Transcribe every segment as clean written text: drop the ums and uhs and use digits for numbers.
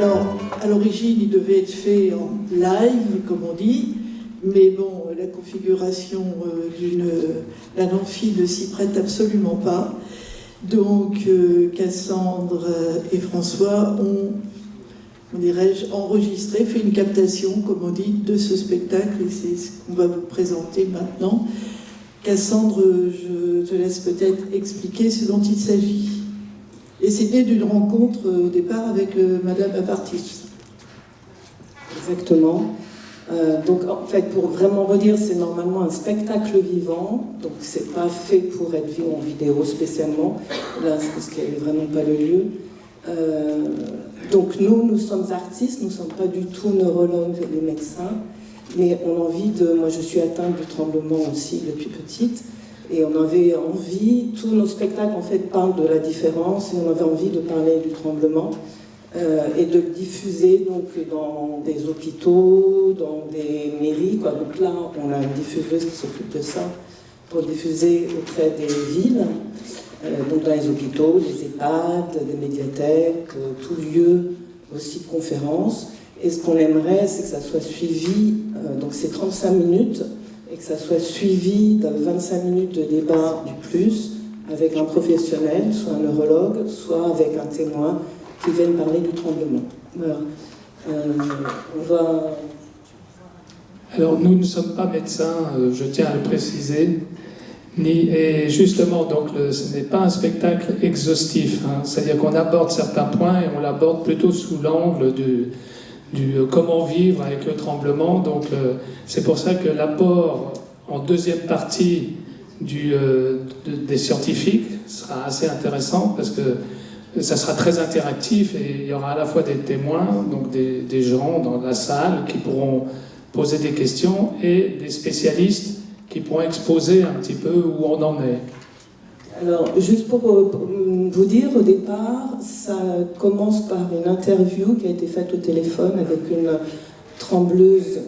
Alors, à l'origine, il devait être fait en live, comme on dit, mais bon, la configuration d'un amphi ne s'y prête absolument pas. Donc, Cassandre et François ont, on dirais-je, enregistré, fait une captation, comme on dit, de ce spectacle, et c'est ce qu'on va vous présenter maintenant. Cassandre, je te laisse peut-être expliquer ce dont il s'agit. Et c'est né d'une rencontre au départ avec Madame Apartis. Exactement. Donc en fait, pour vraiment redire, c'est normalement un spectacle vivant, donc c'est pas fait pour être vu en vidéo spécialement, là c'est parce qu'il n'y avait vraiment pas le lieu. Donc nous sommes artistes, nous ne sommes pas du tout neurologues et médecins, mais on a envie de... Moi je suis atteinte du tremblement aussi depuis petite, et on avait envie, tous nos spectacles en fait parlent de la différence, et on avait envie de parler du tremblement. Et de le diffuser donc, dans des hôpitaux, dans des mairies, quoi. Donc là, on a une diffuseuse qui s'occupe de ça pour diffuser auprès des villes, donc dans les hôpitaux, les EHPAD, des médiathèques, tout lieu aussi de conférences. Et ce qu'on aimerait, c'est que ça soit suivi, donc c'est 35 minutes, et que ça soit suivi de 25 minutes de débat du plus, avec un professionnel, soit un neurologue, soit avec un témoin, qui viennent parler du tremblement. Voilà. On va... Alors, nous ne sommes pas médecins, je tiens à le préciser, et justement, donc, ce n'est pas un spectacle exhaustif, hein, c'est-à-dire qu'on aborde certains points et on l'aborde plutôt sous l'angle du comment vivre avec le tremblement. Donc, c'est pour ça que l'apport en deuxième partie des scientifiques sera assez intéressant, parce que ça sera très interactif et il y aura à la fois des témoins, donc des gens dans la salle qui pourront poser des questions, et des spécialistes qui pourront exposer un petit peu où on en est. Alors, juste pour vous dire, au départ, ça commence par une interview qui a été faite au téléphone avec une trembleuse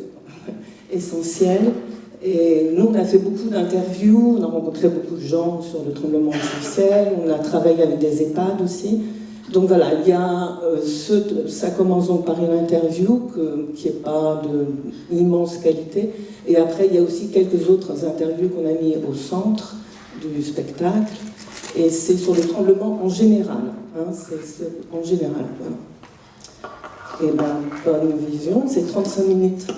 essentielle. Et nous, on a fait beaucoup d'interviews, on a rencontré beaucoup de gens sur le tremblement essentiel, on a travaillé avec des EHPAD aussi. Donc voilà, il y a ça commence donc par une interview qui n'est pas d'immense qualité. Et après, il y a aussi quelques autres interviews qu'on a mis au centre du spectacle. Et c'est sur le tremblement en général. Hein, c'est en général. Voilà. Et ben, bonne vision, c'est 35 minutes.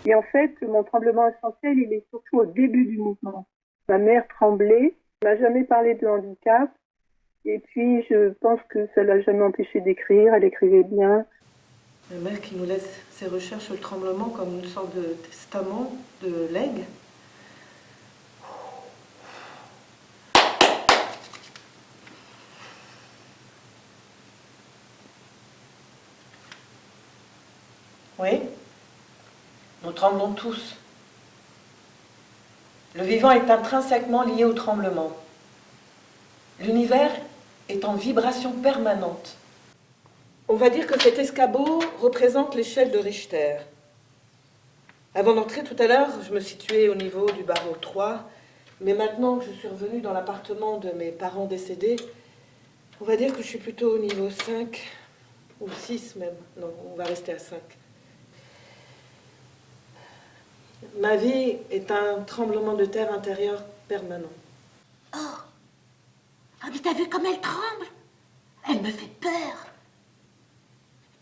Et en fait, mon tremblement essentiel, il est surtout au début du mouvement. Ma mère tremblait, elle m'a jamais parlé de handicap, et puis je pense que ça l'a jamais empêchée d'écrire, elle écrivait bien. Ma mère qui nous laisse ses recherches sur le tremblement comme une sorte de testament, de legs. Oui. Nous tremblons tous. Le vivant est intrinsèquement lié au tremblement. L'univers est en vibration permanente. On va dire que cet escabeau représente l'échelle de Richter. Avant d'entrer tout à l'heure, je me situais au niveau du barreau 3, mais maintenant que je suis revenue dans l'appartement de mes parents décédés, on va dire que je suis plutôt au niveau 5, ou 6 même. Non, on va rester à 5. Ma vie est un tremblement de terre intérieur permanent. Oh! Ah, mais t'as vu comme elle tremble? Elle me fait peur.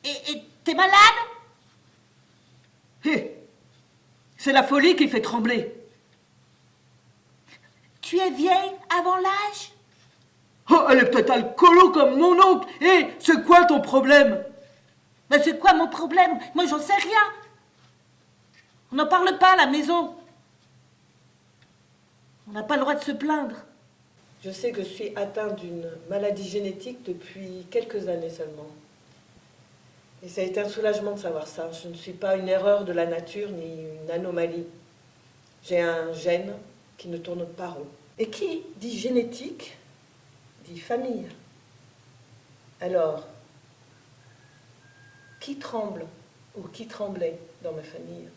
Et t'es malade? Hé! C'est la folie qui fait trembler. Tu es vieille avant l'âge? Oh, elle est peut-être alcoolo comme mon oncle. Hé, c'est quoi ton problème? Mais c'est quoi mon problème? Moi, j'en sais rien. On n'en parle pas à la maison. On n'a pas le droit de se plaindre. Je sais que je suis atteinte d'une maladie génétique depuis quelques années seulement. Et ça a été un soulagement de savoir ça. Je ne suis pas une erreur de la nature ni une anomalie. J'ai un gène qui ne tourne pas rond. Et qui dit génétique, dit famille. Alors, qui tremble ou qui tremblait dans ma famille?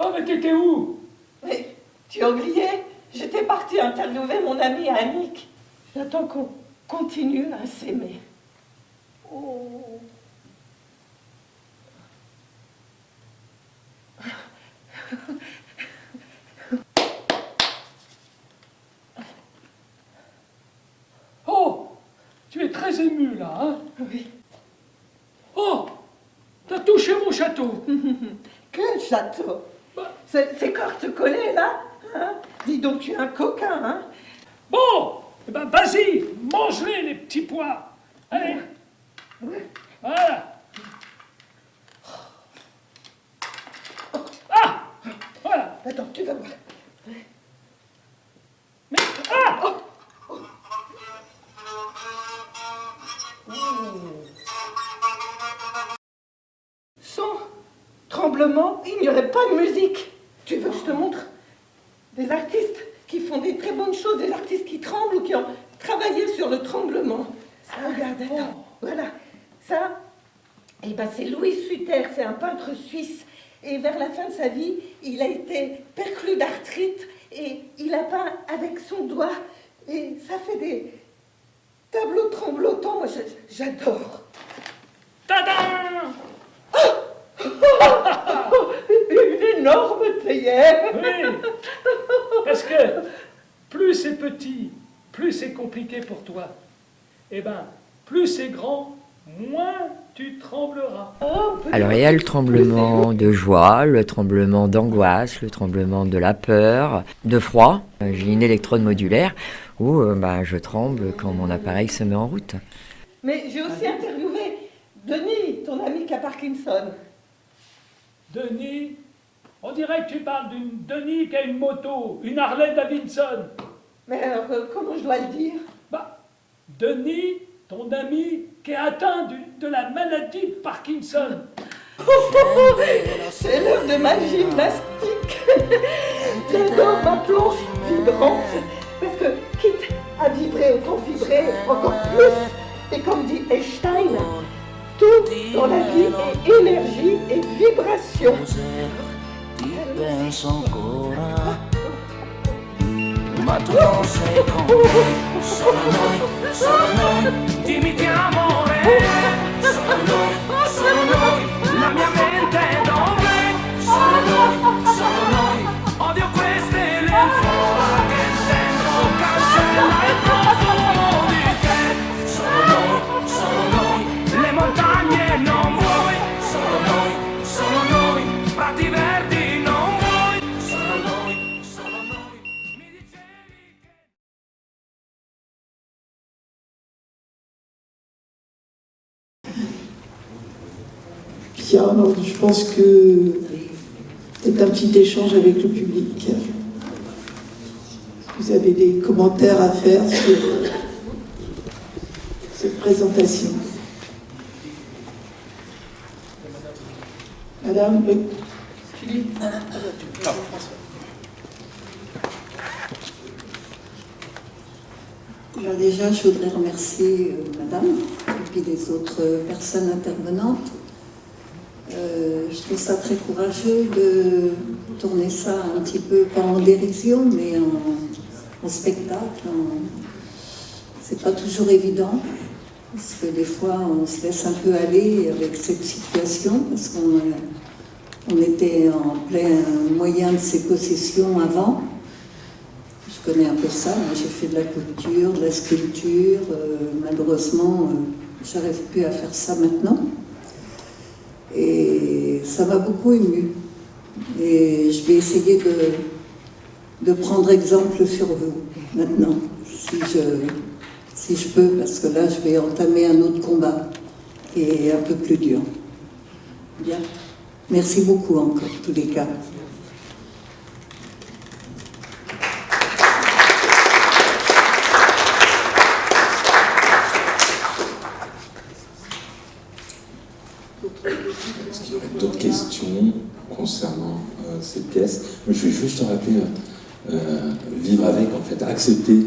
Oh, mais t'étais où? Mais tu as oublié? J'étais partie interviewer mon ami Annick. J'attends qu'on continue à s'aimer. Oh. Oh, tu es très ému là, hein? Oui. Oh, t'as touché mon château. Quel château? C'est corte collé là, hein? Dis donc, tu es un coquin, hein? Bon, eh ben vas-y, mange-les les petits pois. Allez, voilà. Ah, voilà. Attends, tu vas voir. Mais, ah, Sans tremblement, il n'y aurait pas de musique. Tu veux que je te montre des artistes qui font des très bonnes choses, des artistes qui tremblent ou qui ont travaillé sur le tremblement. Regarde, attends, voilà. Ça, eh ben, c'est Louis Suter, c'est un peintre suisse. Et vers la fin de sa vie, il a été perclus d'arthrite et il a peint avec son doigt. Et ça fait des tableaux tremblotants. Moi, j'adore. tadam! Une énorme théière. Oui, parce que plus c'est petit, plus c'est compliqué pour toi. Eh ben, plus c'est grand, moins tu trembleras. Alors il y a le tremblement de joie, le tremblement d'angoisse, le tremblement de la peur, de froid. J'ai une électrode modulaire où je tremble quand mon appareil se met en route. Mais j'ai aussi interviewé Denis, ton ami qui a Parkinson. Denis, on dirait que tu parles d'une Denis qui a une moto, une Harley Davidson. Mais alors, comment je dois le dire? Denis, ton ami qui est atteint de la maladie de Parkinson. C'est l'heure de ma gymnastique. J'adore ma planche vibrante. Parce que, quitte à vibrer, autant vibrer encore plus. Et comme dit Einstein, tout dans la vie est énergie et vibration. Ma tu non sei con me, solo noi, dimmi ti amore, solo noi, la mia mente è dove, solo noi, odio queste lenzuola che sento cancella il profumo di te, solo noi, le montagne non vuoi, solo noi, prati verdi non vuoi, solo noi, mi dicevi che... Bien, alors je pense que c'est un petit échange avec le public. Vous avez des commentaires à faire sur cette présentation. Madame, oui. Philippe. Alors déjà, je voudrais remercier Madame et puis les autres personnes intervenantes. Je trouve ça très courageux de tourner ça un petit peu, pas en dérision, mais en spectacle. C'est pas toujours évident, parce que des fois, on se laisse un peu aller avec cette situation, parce qu'on était en plein moyen de ces possessions avant. Je connais un peu ça, moi j'ai fait de la couture, de la sculpture, malheureusement, j'arrive plus à faire ça maintenant. Et ça m'a beaucoup émue. Et je vais essayer de prendre exemple sur vous maintenant, si je peux, parce que là je vais entamer un autre combat qui est un peu plus dur. Bien. Merci beaucoup encore, en tous les cas. Est-ce qu'il y aurait d'autres questions concernant ces pièces? Je vais juste rappeler, vivre avec, en fait, accepter.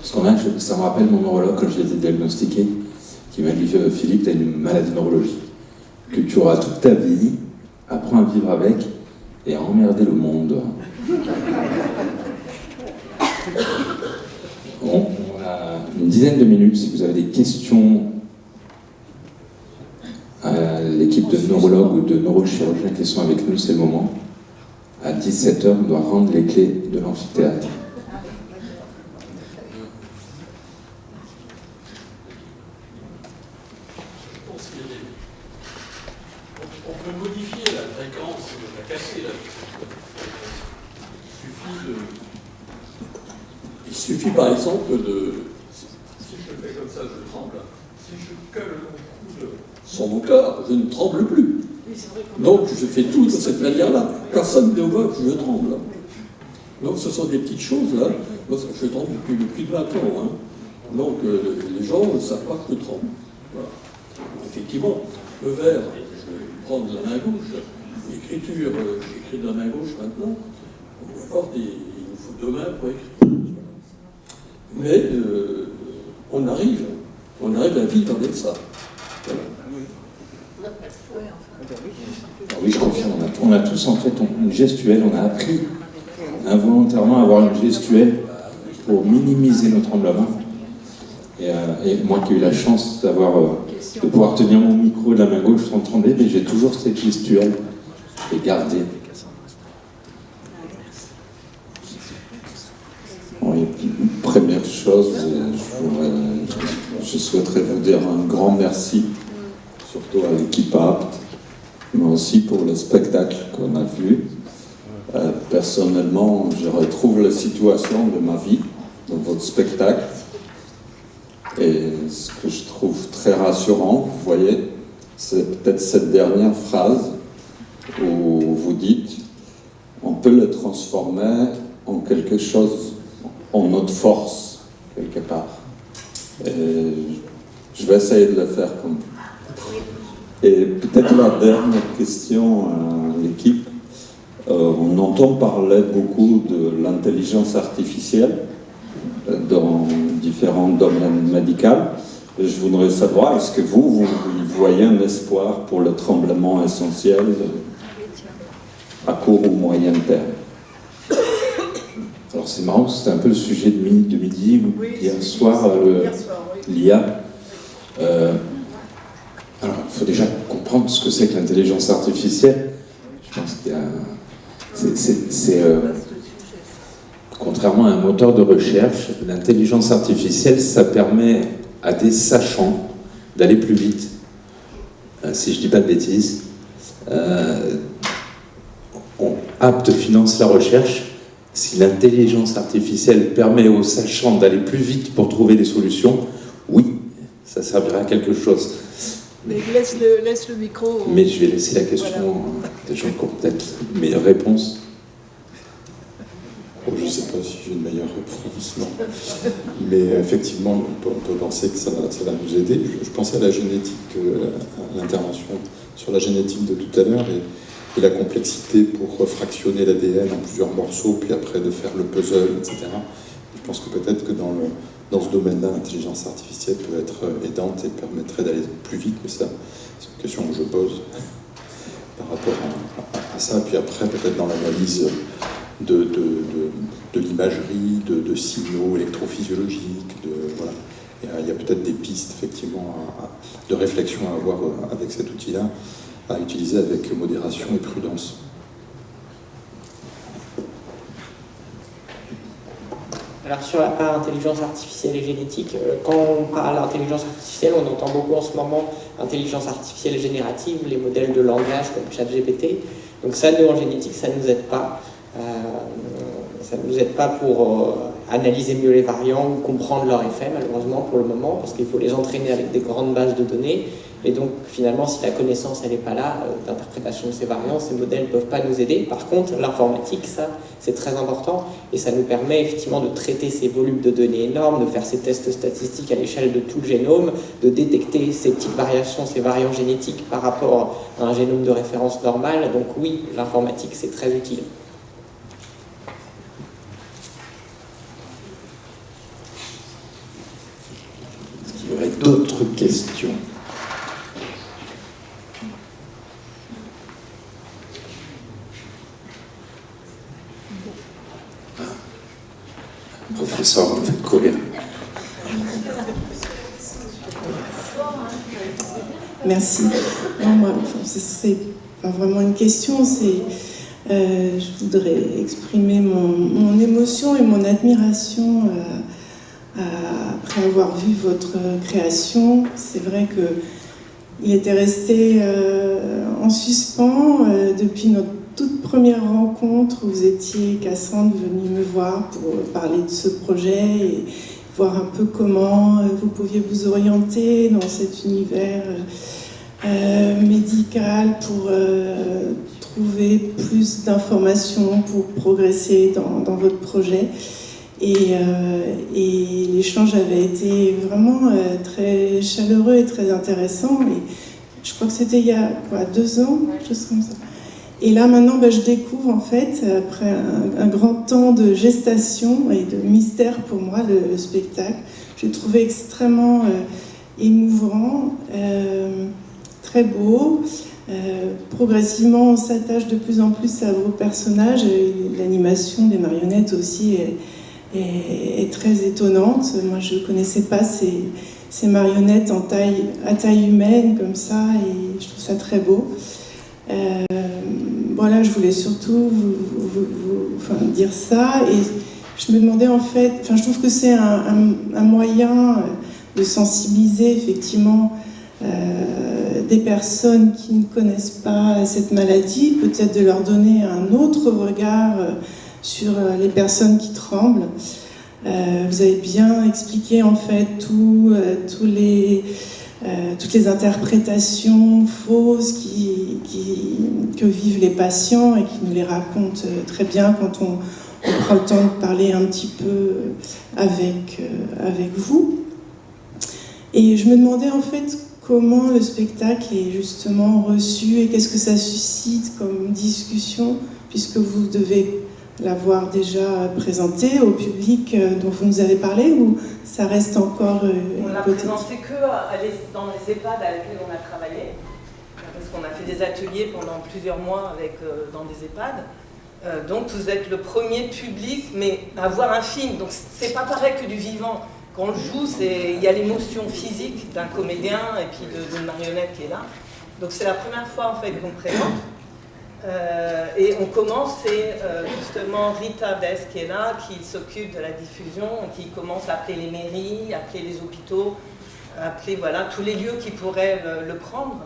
Parce ça me rappelle mon neurologue quand j'ai été diagnostiqué, qui m'a dit Philippe, tu as une maladie neurologique, que tu auras toute ta vie, apprends à vivre avec et à emmerder le monde. On a une dizaine de minutes. Si vous avez des questions à l'équipe de neurologues ou de neurochirurgiens qui sont avec nous, c'est le moment. À 17h, on doit rendre les clés de l'amphithéâtre. On peut modifier la fréquence, la casser. Il suffit par exemple de... Si je fais comme ça, je tremble. Si je colle mon coude sur mon corps, je ne tremble plus. Donc je fais tout de cette manière-là. Personne ne voit que je tremble. Donc ce sont des petites choses là. Moi, je tremble depuis plus de 20 ans. Hein. Donc les gens ne savent pas que je tremble. Voilà. Effectivement, le verre, je vais prendre de la main gauche. L'écriture, j'écris de la main gauche maintenant. Encore il nous faut 2 mains pour écrire. Mais on arrive à vivre avec ça. Voilà. Oui, je confirme. On a tous en fait une gestuelle. On a appris involontairement à avoir une gestuelle pour minimiser nos tremblements. Et moi qui ai eu la chance de pouvoir tenir mon micro de la main gauche sans trembler, mais j'ai toujours cette gestuelle et garder. Oui, première chose, je souhaiterais vous dire un grand merci, surtout à l'équipe APT, mais aussi pour le spectacle qu'on a vu. Personnellement, je retrouve la situation de ma vie dans votre spectacle. Et ce que je trouve très rassurant, vous voyez, c'est peut-être cette dernière phrase où vous dites on peut le transformer en quelque chose, en notre force, quelque part. Et je vais essayer de le faire comme vous. Et peut-être la dernière question à l'équipe. On entend parler beaucoup de l'intelligence artificielle dans différents domaines médicaux. Je voudrais savoir, est-ce que vous voyez un espoir pour le tremblement essentiel à court ou moyen terme? Alors c'est marrant, c'était un peu le sujet de midi, hier soir, l'IA. Alors il faut déjà comprendre ce que c'est que l'intelligence artificielle. Je pense qu'il y a... contrairement à un moteur de recherche, l'intelligence artificielle, ça permet à des sachants d'aller plus vite. Si je ne dis pas de bêtises, APT finance la recherche. Si l'intelligence artificielle permet aux sachants d'aller plus vite pour trouver des solutions, oui, ça servira à quelque chose. Mais laisse le micro. Mais je vais laisser la question à des gens qui ont peut-être une meilleure réponse. Oh, je ne sais pas si j'ai une meilleure réponse, non. Mais effectivement, on peut penser que ça va nous aider. Je pensais à la génétique, à l'intervention sur la génétique de tout à l'heure et la complexité pour fractionner l'ADN en plusieurs morceaux, puis après de faire le puzzle, etc. Je pense que peut-être que dans ce domaine-là, l'intelligence artificielle peut être aidante et permettrait d'aller plus vite, mais ça, c'est une question que je pose par rapport à ça. Puis après, peut-être dans l'analyse de l'imagerie, de signaux électrophysiologiques, voilà. Il y a peut-être des pistes, effectivement, de réflexion à avoir avec cet outil-là, à utiliser avec modération et prudence. Alors sur la part intelligence artificielle et génétique, quand on parle d'intelligence artificielle, on entend beaucoup en ce moment intelligence artificielle générative, les modèles de langage comme ChatGPT. Donc ça, nous en génétique, ça ne nous aide pas. Ça ne nous aide pas pour analyser mieux les variants ou comprendre leur effet, malheureusement, pour le moment, parce qu'il faut les entraîner avec des grandes bases de données. Et donc, finalement, si la connaissance, elle n'est pas là, d'interprétation de ces variants, ces modèles ne peuvent pas nous aider. Par contre, l'informatique, ça, c'est très important. Et ça nous permet, effectivement, de traiter ces volumes de données énormes, de faire ces tests statistiques à l'échelle de tout le génome, de détecter ces petites variations, ces variants génétiques par rapport à un génome de référence normal. Donc oui, l'informatique, c'est très utile. Est-ce qu'il y aurait d'autres questions ? Professeur, on fait courir. Merci. Non, moi, ce serait pas vraiment une question, je voudrais exprimer mon émotion et mon admiration après avoir vu votre création. C'est vrai qu'il était resté en suspens depuis notre toute première rencontre. Vous étiez, Cassandre, venue me voir pour parler de ce projet et voir un peu comment vous pouviez vous orienter dans cet univers médical pour trouver plus d'informations, pour progresser dans votre projet. Et l'échange avait été vraiment très chaleureux et très intéressant. Et je crois que c'était il y a 2 ans, quelque chose comme ça. Et là, maintenant, je découvre, en fait, après un grand temps de gestation et de mystère pour moi, le spectacle. J'ai trouvé extrêmement émouvant, très beau. Progressivement, on s'attache de plus en plus à vos personnages. L'animation des marionnettes aussi est très étonnante. Moi, je ne connaissais pas ces marionnettes à taille humaine, comme ça, et je trouve ça très beau. Voilà, je voulais surtout vous dire ça, et je me demandais en fait, je trouve que c'est un moyen de sensibiliser effectivement des personnes qui ne connaissent pas cette maladie, peut-être de leur donner un autre regard sur les personnes qui tremblent. Vous avez bien expliqué en fait toutes les interprétations fausses que vivent les patients et qui nous les racontent très bien quand on prend le temps de parler un petit peu avec vous. Et je me demandais en fait comment le spectacle est justement reçu et qu'est-ce que ça suscite comme discussion, puisque vous devez l'avoir déjà présenté au public dont vous nous avez parlé, ou ça reste encore on l'a présenté que dans les EHPAD avec lesquels on a travaillé, parce qu'on a fait des ateliers pendant plusieurs mois dans des EHPAD. Donc vous êtes le premier public, mais à voir un film. Donc c'est pas pareil que du vivant. Quand on le joue, il y a l'émotion physique d'un comédien et puis d'une marionnette qui est là. Donc c'est la première fois en fait qu'on présente. Et on commence, c'est justement Rita Dess qui est là, qui s'occupe de la diffusion, qui commence à appeler les mairies, appeler les hôpitaux, appeler tous les lieux qui pourraient le prendre.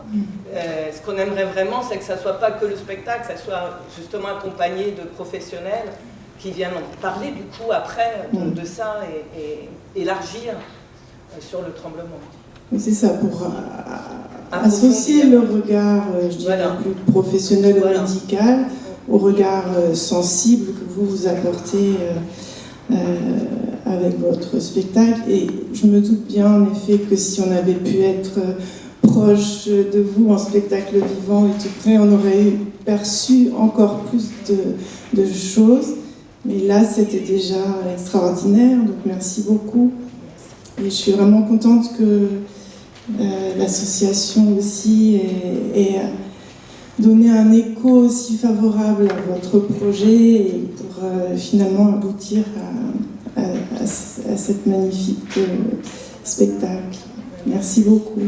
Ce qu'on aimerait vraiment, c'est que ça ne soit pas que le spectacle, que ça soit justement accompagné de professionnels qui viennent parler du coup après de ça et élargir sur le tremblement. C'est ça, pour associer le regard, je dirais, plus professionnel et médical au regard sensible que vous apportez avec votre spectacle. Et je me doute bien en effet que si on avait pu être proche de vous en spectacle vivant et tout près, on aurait perçu encore plus de choses. Mais là, c'était déjà extraordinaire, donc merci beaucoup. Et je suis vraiment contente que l'association aussi ait donné un écho aussi favorable à votre projet et pour finalement aboutir à cette magnifique spectacle. Merci beaucoup.